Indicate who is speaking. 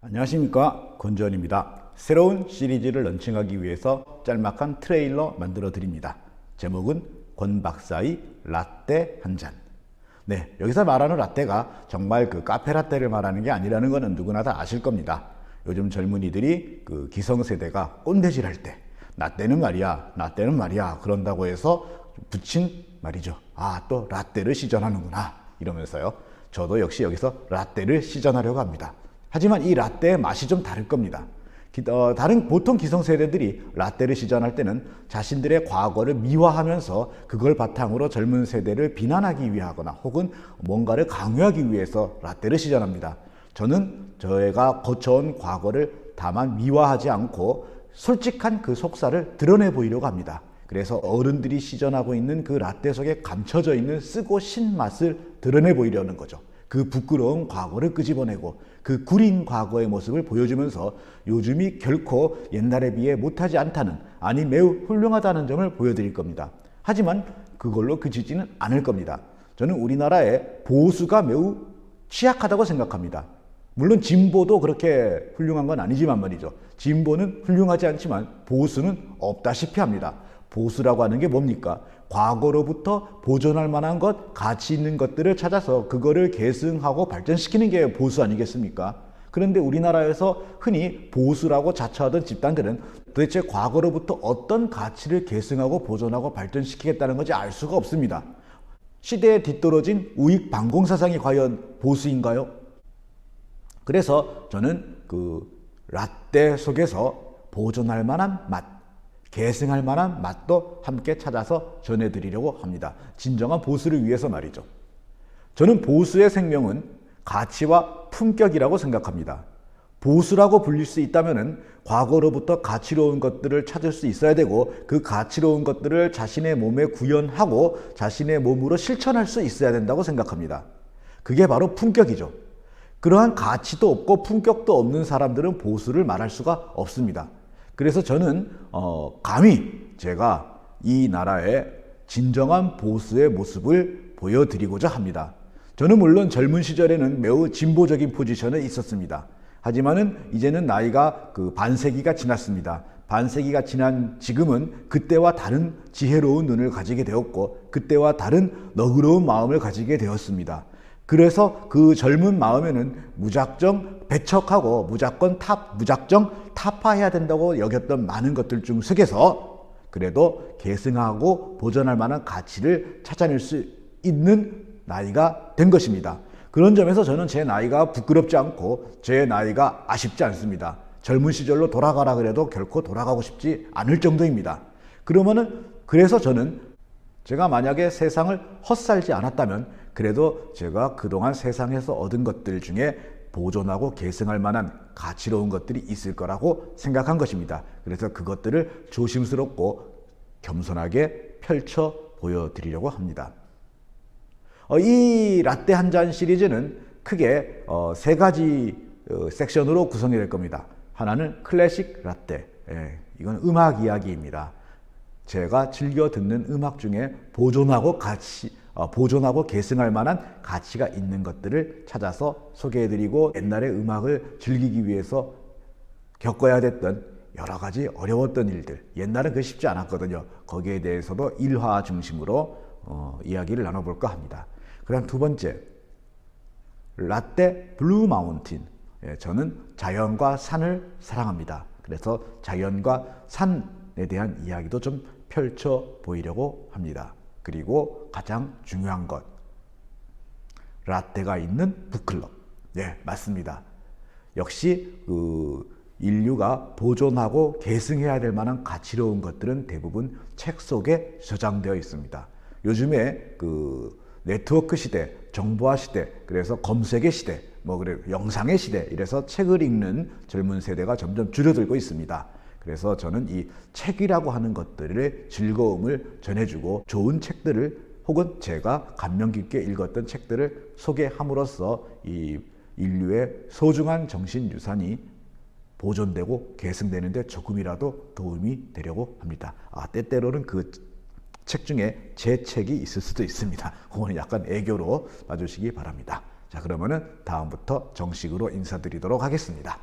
Speaker 1: 안녕하십니까, 권지원입니다. 새로운 시리즈를 런칭하기 위해서 짤막한 트레일러 만들어 드립니다. 제목은 권 박사의 라떼 한 잔. 네, 여기서 말하는 라떼가 정말 그 카페 라떼를 말하는 게 아니라는 것은 누구나 다 아실 겁니다. 요즘 젊은이들이 그 기성세대가 꼰대질 할 때 나 때는 말이야 그런다고 해서 붙인 말이죠. 또 라떼를 시전하는구나 이러면서요. 저도 역시 여기서 라떼를 시전하려고 합니다. 하지만 이 라떼의 맛이 좀 다를 겁니다. 다른 보통 기성세대들이 라떼를 시전할 때는 자신들의 과거를 미화하면서 그걸 바탕으로 젊은 세대를 비난하기 위하거나 혹은 뭔가를 강요하기 위해서 라떼를 시전합니다. 저는 저희가 거쳐온 과거를 다만 미화하지 않고 솔직한 그 속살을 드러내 보이려고 합니다. 그래서 어른들이 시전하고 있는 그 라떼 속에 감춰져 있는 쓰고 신맛을 드러내 보이려는 거죠. 그 부끄러운 과거를 끄집어내고 그 구린 과거의 모습을 보여주면서 요즘이 결코 옛날에 비해 못하지 않다는, 아니 매우 훌륭하다는 점을 보여드릴 겁니다. 하지만 그걸로 그치지는 않을 겁니다. 저는 우리나라의 보수가 매우 취약하다고 생각합니다. 물론 진보도 그렇게 훌륭한 건 아니지만 말이죠. 진보는 훌륭하지 않지만 보수는 없다시피 합니다. 보수라고 하는 게 뭡니까? 과거로부터 보존할 만한 것, 가치 있는 것들을 찾아서 그거를 계승하고 발전시키는 게 보수 아니겠습니까? 그런데 우리나라에서 흔히 보수라고 자처하던 집단들은 도대체 과거로부터 어떤 가치를 계승하고 보존하고 발전시키겠다는 건지 알 수가 없습니다. 시대에 뒤떨어진 우익 반공사상이 과연 보수인가요? 그래서 저는 그 라떼 속에서 보존할 만한 맛, 계승할 만한 맛도 함께 찾아서 전해드리려고 합니다. 진정한 보수를 위해서 말이죠. 저는 보수의 생명은 가치와 품격이라고 생각합니다. 보수라고 불릴 수 있다면 과거로부터 가치로운 것들을 찾을 수 있어야 되고 그 가치로운 것들을 자신의 몸에 구현하고 자신의 몸으로 실천할 수 있어야 된다고 생각합니다. 그게 바로 품격이죠. 그러한 가치도 없고 품격도 없는 사람들은 보수를 말할 수가 없습니다. 그래서 저는 감히 제가 이 나라의 진정한 보수의 모습을 보여드리고자 합니다. 저는 물론 젊은 시절에는 매우 진보적인 포지션에 있었습니다. 하지만은 이제는 나이가 반세기가 지났습니다. 반세기가 지난 지금은 그때와 다른 지혜로운 눈을 가지게 되었고 그때와 다른 너그러운 마음을 가지게 되었습니다. 그래서 그 젊은 마음에는 무작정 배척하고 무작정 타파해야 된다고 여겼던 많은 것들 중 속에서 그래도 계승하고 보존할 만한 가치를 찾아낼 수 있는 나이가 된 것입니다. 그런 점에서 저는 제 나이가 부끄럽지 않고 제 나이가 아쉽지 않습니다. 젊은 시절로 돌아가라 그래도 결코 돌아가고 싶지 않을 정도입니다. 그래서 저는 제가 만약에 세상을 헛살지 않았다면 그래도 제가 그동안 세상에서 얻은 것들 중에 보존하고 계승할 만한 가치로운 것들이 있을 거라고 생각한 것입니다. 그래서 그것들을 조심스럽고 겸손하게 펼쳐 보여드리려고 합니다. 이 라떼 한 잔 시리즈는 크게 세 가지 섹션으로 구성이 될 겁니다. 하나는 클래식 라떼, 이건 음악 이야기입니다. 제가 즐겨 듣는 음악 중에 보존하고 계승할 만한 가치가 있는 것들을 찾아서 소개해드리고 옛날의 음악을 즐기기 위해서 겪어야 됐던 여러 가지 어려웠던 일들, 옛날은 그게 쉽지 않았거든요. 거기에 대해서도 일화 중심으로 이야기를 나눠볼까 합니다. 그다음 두 번째, 라떼 블루 마운틴. 저는 자연과 산을 사랑합니다. 그래서 자연과 산에 대한 이야기도 좀 펼쳐 보이려고 합니다. 그리고 가장 중요한 것, 라떼가 있는 북클럽. 네, 맞습니다. 역시 인류가 보존하고 계승해야 될 만한 가치로운 것들은 대부분 책 속에 저장되어 있습니다. 요즘에 네트워크 시대, 정보화 시대, 그래서 검색의 시대, 영상의 시대, 이래서 책을 읽는 젊은 세대가 점점 줄어들고 있습니다. 그래서 저는 이 책이라고 하는 것들의 즐거움을 전해주고 좋은 책들을 혹은 제가 감명 깊게 읽었던 책들을 소개함으로써 이 인류의 소중한 정신유산이 보존되고 계승되는 데 조금이라도 도움이 되려고 합니다. 때때로는 그 책 중에 제 책이 있을 수도 있습니다. 그거는 약간 애교로 봐주시기 바랍니다. 자, 그러면은 다음부터 정식으로 인사드리도록 하겠습니다.